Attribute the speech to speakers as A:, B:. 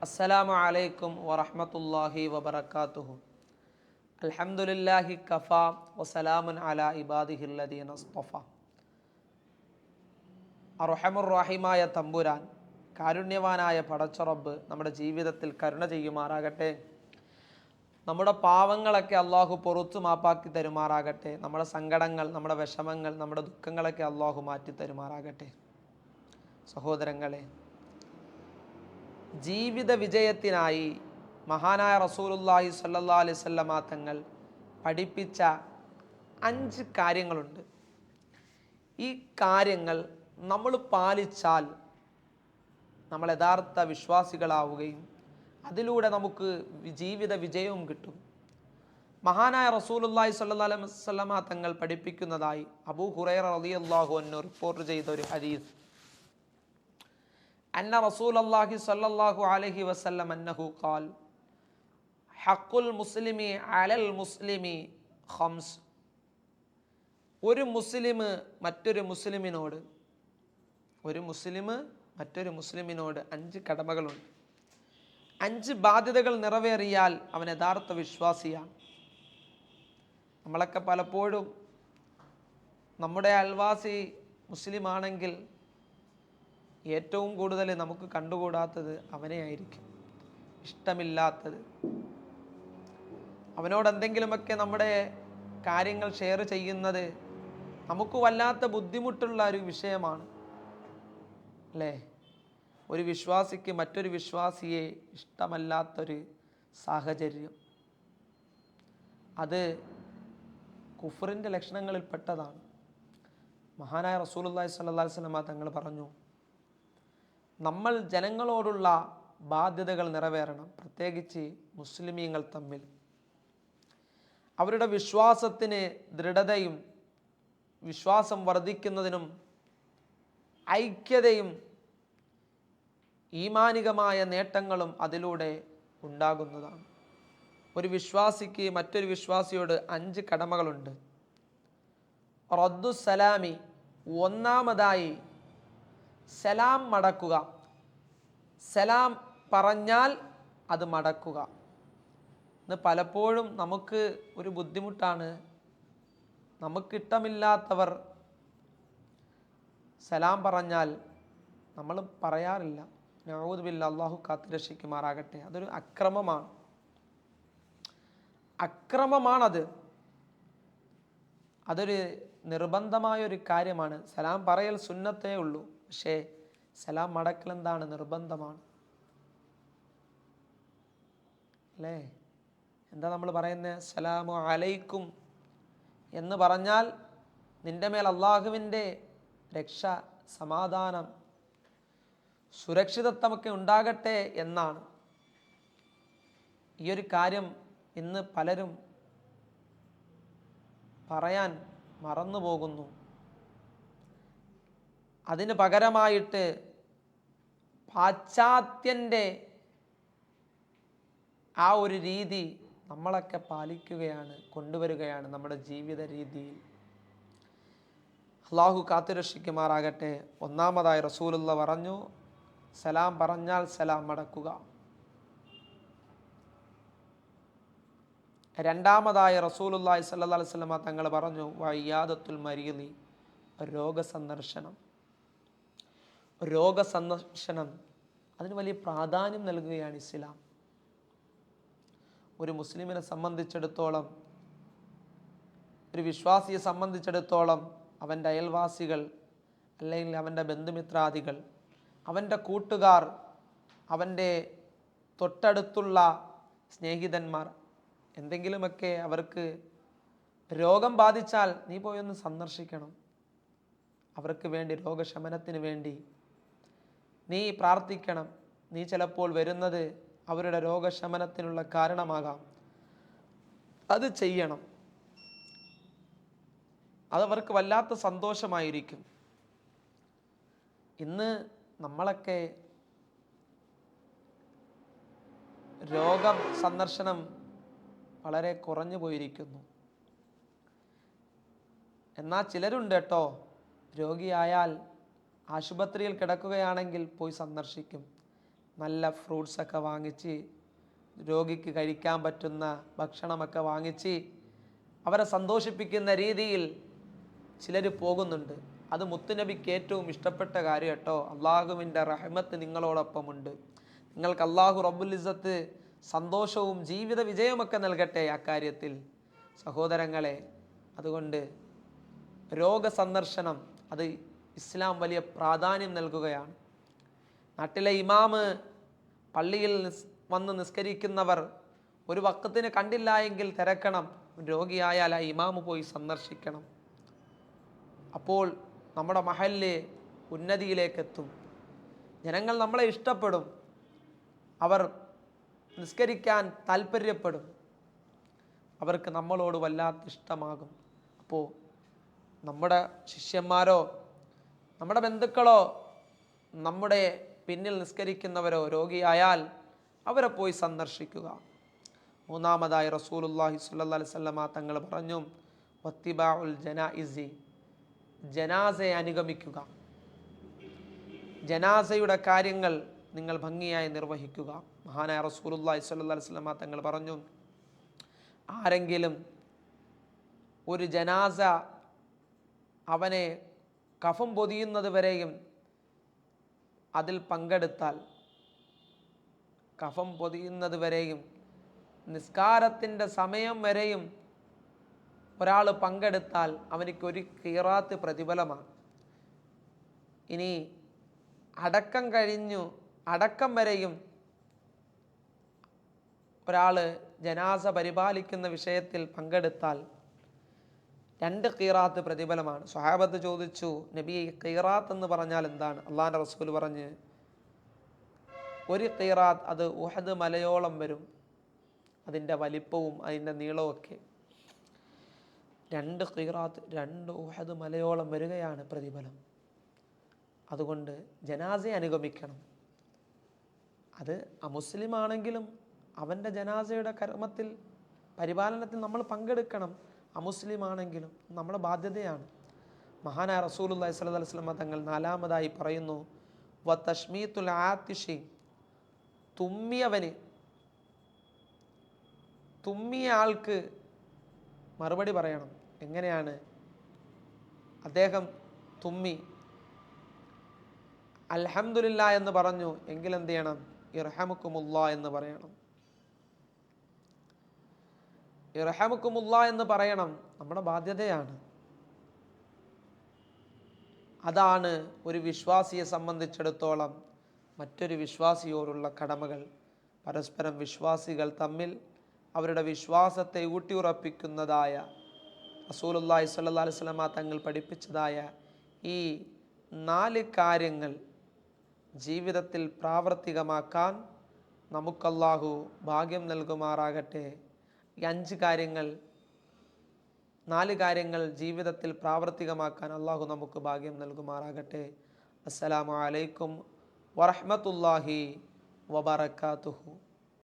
A: അസ്സലാമു അലൈക്കും വറഹ്മത്തുള്ളാഹി വബറകാതുഹു. അൽഹംദുലില്ലാഹി കഫാ വസലാമുൻ അലാ ഇബാദിഹില്ലദീന ഇസ്തഫ. അർഹമുർ റഹീമായ തമ്പുരാൻ, കാരുണ്യവാനായ പടച്ചറബ്ബ് നമ്മുടെ ജീവിതത്തിൽ കരുണ ചെയ്യുമാറാകട്ടെ. നമ്മുടെ പാവങ്ങളൊക്കെ അള്ളാഹു പൊറുത്തു മാപ്പാക്കി തരുമാറാകട്ടെ. നമ്മുടെ സങ്കടങ്ങൾ, നമ്മുടെ വിഷമങ്ങൾ, നമ്മുടെ ദുഃഖങ്ങളൊക്കെ അള്ളാഹു മാറ്റി തരുമാറാകട്ടെ. സഹോദരങ്ങളെ, ജീവിത വിജയത്തിനായി മഹാനായ റസൂലുള്ളാഹി സ്വല്ലല്ലാഹു അലൈഹി വസല്ലമ തങ്ങൾ പഠിപ്പിച്ച 5 കാര്യങ്ങളുണ്ട്. ഈ കാര്യങ്ങൾ നമ്മൾ പാലിച്ചാൽ നമ്മൾ യഥാർത്ഥ വിശ്വാസികളാവുകയും അതിലൂടെ നമുക്ക് ജീവിത വിജയവും കിട്ടും. മഹാനായ റസൂലുള്ളാഹി സ്വല്ലല്ലാഹു അലൈഹി വസല്ലമ തങ്ങൾ പഠിപ്പിക്കുന്നതായി അബൂ ഹുറൈറ റളിയല്ലാഹു അൻഹു റിപ്പോർട്ട് ചെയ്ത ഒരു ഹദീസ്, അന്ന റസൂലുള്ളാഹി സ്വല്ലല്ലാഹു അലൈഹി വസല്ലം അന്നഹു ഖാൽ ഹഖുൽ മുസ്ലിമി അലൽ മുസ്ലിമി ഖംസ്. ഒരു മുസ്ലിം മറ്റൊരു മുസ്ലിമിനോട് 5 കടമകളുണ്ട്. 5 ബാധ്യതകൾ നിറവേറിയാൽ അവൻ യഥാർത്ഥ വിശ്വാസിയാണ്. നമ്മളൊക്കെ പലപ്പോഴും നമ്മുടെ അയൽവാസി മുസ്ലിം ആണെങ്കിൽ ഏറ്റവും കൂടുതൽ നമുക്ക് കണ്ടുകൂടാത്തത് അവനെ ആയിരിക്കും, ഇഷ്ടമില്ലാത്തത്. അവനോട് എന്തെങ്കിലുമൊക്കെ നമ്മുടെ കാര്യങ്ങൾ ഷെയർ ചെയ്യുന്നത് നമുക്ക് വല്ലാത്ത ബുദ്ധിമുട്ടുള്ള ഒരു വിഷയമാണ് അല്ലേ? ഒരു വിശ്വാസിക്ക് മറ്റൊരു വിശ്വാസിയെ ഇഷ്ടമല്ലാത്തൊരു സാഹചര്യം, അത് കുഫറിൻ്റെ ലക്ഷണങ്ങളിൽ പെട്ടതാണ്. മഹാനായ റസൂലുള്ളാഹി സ്വല്ലല്ലാഹു അലൈഹി വസല്ലം തങ്ങൾ പറഞ്ഞു, നമ്മൾ ജനങ്ങളോടുള്ള ബാധ്യതകൾ നിറവേറണം, പ്രത്യേകിച്ച് മുസ്ലിമീങ്ങൾ തമ്മിൽ. അവരുടെ വിശ്വാസത്തിന് ദൃഢതയും വിശ്വാസം വർദ്ധിക്കുന്നതിനും ഐക്യതയും ഈമാനികമായ നേട്ടങ്ങളും അതിലൂടെ ഉണ്ടാകുന്നതാണ്. ഒരു വിശ്വാസിക്ക് മറ്റൊരു വിശ്വാസിയോട് 5 കടമകളുണ്ട്. റദ്ദു സലാമി, ഒന്നാമതായി സലാം മടക്കുക. സലാം പറഞ്ഞാൽ അത് മടക്കുക. ഇന്ന് പലപ്പോഴും നമുക്ക് ഒരു ബുദ്ധിമുട്ടാണ്, നമുക്കിഷ്ടമില്ലാത്തവർ സലാം പറഞ്ഞാൽ നമ്മൾ പറയാറില്ല. നഊദു ബില്ലാഹ്, അല്ലാഹു കാത്തുരക്ഷിക്കുമാറാകട്ടെ. അതൊരു അക്രമമാണത്. അതൊരു നിർബന്ധമായൊരു കാര്യമാണ്. സലാം പറയൽ സുന്നത്തേ ഉള്ളൂ, പക്ഷേ സലാം മടക്കൽ എന്താണ്? നിർബന്ധമാണ് അല്ലേ? എന്താ നമ്മൾ പറയുന്നത്? സലാമു അലൈക്കും എന്ന് പറഞ്ഞാൽ നിന്റെ മേൽ അള്ളാഹുവിൻ്റെ രക്ഷ, സമാധാനം, സുരക്ഷിതത്വമൊക്കെ ഉണ്ടാകട്ടെ എന്നാണ്. ഈ ഒരു കാര്യം ഇന്ന് പലരും പറയാൻ മറന്നു പോകുന്നു. അതിന് പകരമായിട്ട് പാശ്ചാത്യൻ്റെ ആ ഒരു രീതി നമ്മളൊക്കെ പാലിക്കുകയാണ്, കൊണ്ടുവരികയാണ് നമ്മുടെ ജീവിത രീതിയിൽ. അള്ളാഹു കാത്തുരക്ഷിക്കുമാറാകട്ടെ. ഒന്നാമതായി റസൂലുള്ളാഹി പറഞ്ഞു, സലാം പറഞ്ഞാൽ സലാം മടക്കുക. രണ്ടാമതായി റസൂലുള്ളാഹി സ്വല്ലല്ലാഹു അലൈഹി വസല്ലം തങ്ങൾ പറഞ്ഞു, വഇയാദത്തുൽ മരീദി, രോഗസന്ദർശനം. അതിന് വലിയ പ്രാധാന്യം നൽകുകയാണ് ഇസ്ലാം. ഒരു മുസ്ലിമിനെ സംബന്ധിച്ചിടത്തോളം, ഒരു വിശ്വാസിയെ സംബന്ധിച്ചിടത്തോളം, അവൻ്റെ അയൽവാസികൾ അല്ലെങ്കിൽ അവൻ്റെ ബന്ധുമിത്രാദികൾ, അവൻ്റെ കൂട്ടുകാർ, അവൻ്റെ തൊട്ടടുത്തുള്ള സ്നേഹിതന്മാർ, എന്തെങ്കിലുമൊക്കെ അവർക്ക് രോഗം ബാധിച്ചാൽ നീ പോയൊന്ന് സന്ദർശിക്കണം. അവർക്ക് വേണ്ടി, രോഗശമനത്തിന് വേണ്ടി നീ പ്രാർത്ഥിക്കണം. നീ ചിലപ്പോൾ വരുന്നത് അവരുടെ രോഗശമനത്തിനുള്ള കാരണമാകാം. അത് ചെയ്യണം. അതവർക്ക് വല്ലാത്ത സന്തോഷമായിരിക്കും. ഇന്ന് നമ്മളൊക്കെ രോഗം സന്ദർശനം വളരെ കുറഞ്ഞു പോയിരിക്കുന്നു. എന്നാൽ ചിലരുണ്ട് കേട്ടോ, രോഗിയായാൽ ആശുപത്രിയിൽ കിടക്കുകയാണെങ്കിൽ പോയി സന്ദർശിക്കും. നല്ല ഫ്രൂട്ട്സൊക്കെ വാങ്ങിച്ച്, രോഗിക്ക് കഴിക്കാൻ പറ്റുന്ന ഭക്ഷണമൊക്കെ വാങ്ങിച്ച് അവരെ സന്തോഷിപ്പിക്കുന്ന രീതിയിൽ ചിലർ പോകുന്നുണ്ട്. അത് മുത്തുനബിക്ക് ഏറ്റവും ഇഷ്ടപ്പെട്ട കാര്യം കേട്ടോ. അള്ളാഹുവിൻ്റെ റഹ്മത്ത് നിങ്ങളോടൊപ്പമുണ്ട്, നിങ്ങൾക്ക് അള്ളാഹു റബ്ബുൽ ഇസ്സത്ത് സന്തോഷവും ജീവിത വിജയമൊക്കെ നൽകട്ടെ അക്കാര്യത്തിൽ. സഹോദരങ്ങളെ, അതുകൊണ്ട് രോഗസന്ദർശനം അത് ഇസ്ലാം വലിയ പ്രാധാന്യം നൽകുകയാണ്. നാട്ടിലെ ഇമാമ്, പള്ളിയിൽ വന്ന് നിസ്കരിക്കുന്നവർ ഒരു വഖത്തിന് കണ്ടില്ല എങ്കിൽ തിരക്കണം. രോഗിയായാൽ ആ ഇമാമ് പോയി സന്ദർശിക്കണം. അപ്പോൾ നമ്മുടെ മഹല്ല് ഉന്നതിയിലേക്ക് എത്തും. ജനങ്ങൾ നമ്മളെ ഇഷ്ടപ്പെടും, അവർ നിസ്കരിക്കാൻ താല്പര്യപ്പെടും, അവർക്ക് നമ്മളോട് വല്ലാത്ത ഇഷ്ടമാകും. അപ്പോൾ നമ്മുടെ ശിഷ്യന്മാരോ നമ്മുടെ ബന്ധുക്കളോ നമ്മുടെ പിന്നിൽ നിസ്കരിക്കുന്നവരോ രോഗിയായാൽ അവരെ പോയി സന്ദർശിക്കുക. മൂന്നാമതായി റസൂലുള്ളാഹി സ്വല്ലല്ലാഹി അലൈഹി വസല്ലമ തങ്ങൾ പറഞ്ഞു, വത്തിബാഉൽ ജനായിസി, ജനാസയെ അനുഗമിക്കുക. ജനാസയുടെ കാര്യങ്ങൾ നിങ്ങൾ ഭംഗിയായി നിർവഹിക്കുക. മഹാനായ റസൂലുള്ളാഹി സ്വല്ലല്ലാഹി അലൈഹി വസല്ലമ തങ്ങൾ പറഞ്ഞു, ആരെങ്കിലും ഒരു ജനാസ അവനെ കഫം പൊതിയുന്നത് വരെയും അതിൽ പങ്കെടുത്താൽ, കഫം പൊതിയുന്നത് വരെയും നിസ്കാരത്തിൻ്റെ സമയം വരെയും ഒരാൾ പങ്കെടുത്താൽ അവനിക്കൊരു ഖീറാത്ത് പ്രതിഫലമാണ്. ഇനി അടക്കം കഴിഞ്ഞു, അടക്കം വരെയും ഒരാൾ ജനാസ പരിപാലിക്കുന്ന വിഷയത്തിൽ പങ്കെടുത്താൽ 2 ഖീറാത്ത് പ്രതിഫലമാണ്. സ്വഹാബത്ത് ചോദിച്ചു, നബി ഖീറാത്ത് എന്ന് പറഞ്ഞാൽ എന്താണ്? അള്ളാഹുവിൻ്റെ റസൂൽ പറഞ്ഞ്, ഒരു ഖീറാത്ത് അത് ഉഹദ് മലയോളം വരും, അതിൻ്റെ വലിപ്പവും അതിൻ്റെ നീളവും ഒക്കെ. 2 ഖീറാത്ത് 2 ഉഹദ് മലയോളം വരികയാണ് പ്രതിഫലം. അതുകൊണ്ട് ജനാസയെ അനുഗമിക്കണം. അത് അമുസ്ലിമാണെങ്കിലും അവൻ്റെ ജനാസയുടെ കർമ്മത്തിൽ, പരിപാലനത്തിൽ നമ്മൾ പങ്കെടുക്കണം. അമുസ്ലിമാണെങ്കിലും നമ്മുടെ ബാധ്യതയാണ്. മഹാനായ റസൂലുള്ളാഹി സ്വല്ലല്ലാഹി അലൈഹി വസല്ലം തങ്ങൾ 4-മതായി പറയുന്നു, വതശ്മീത്തുൽ ആതിഷി, തുമ്മിയ ആൾക്ക് മറുപടി പറയണം. എങ്ങനെയാണ്? അദ്ദേഹം തുമ്മി അൽഹംദുലില്ലാ എന്ന് പറഞ്ഞു എങ്കിൽ എന്ത് ചെയ്യണം? ഇർഹമുക്കുമുല്ലാ എന്ന് പറയണം. ഇർഹമുക്കുമുല്ലാ എന്ന് പറയണം, നമ്മുടെ ബാധ്യതയാണ്. അതാണ് ഒരു വിശ്വാസിയെ സംബന്ധിച്ചിടത്തോളം മറ്റൊരു വിശ്വാസിയോടുള്ള കടമകൾ. പരസ്പരം വിശ്വാസികൾ തമ്മിൽ അവരുടെ വിശ്വാസത്തെ ഊട്ടിയുറപ്പിക്കുന്നതായ റസൂലുള്ളാഹി സ്വല്ലല്ലാഹി അലൈഹി വസല്ലമ തങ്ങൾ പഠിപ്പിച്ചതായ ഈ 4 കാര്യങ്ങൾ ജീവിതത്തിൽ പ്രാവർത്തികമാക്കാൻ നമുക്കല്ലാഹു ഭാഗ്യം നൽകുമാറാകട്ടെ. ഈ 5 കാര്യങ്ങൾ, 4 കാര്യങ്ങൾ ജീവിതത്തിൽ പ്രാവർത്തികമാക്കാൻ അല്ലാഹു നമുക്ക് ഭാഗ്യം നൽകുമാറാകട്ടെ. അസ്സലാമു അലൈക്കും വറഹ്മത്തുള്ളാഹി വബറകാതുഹു.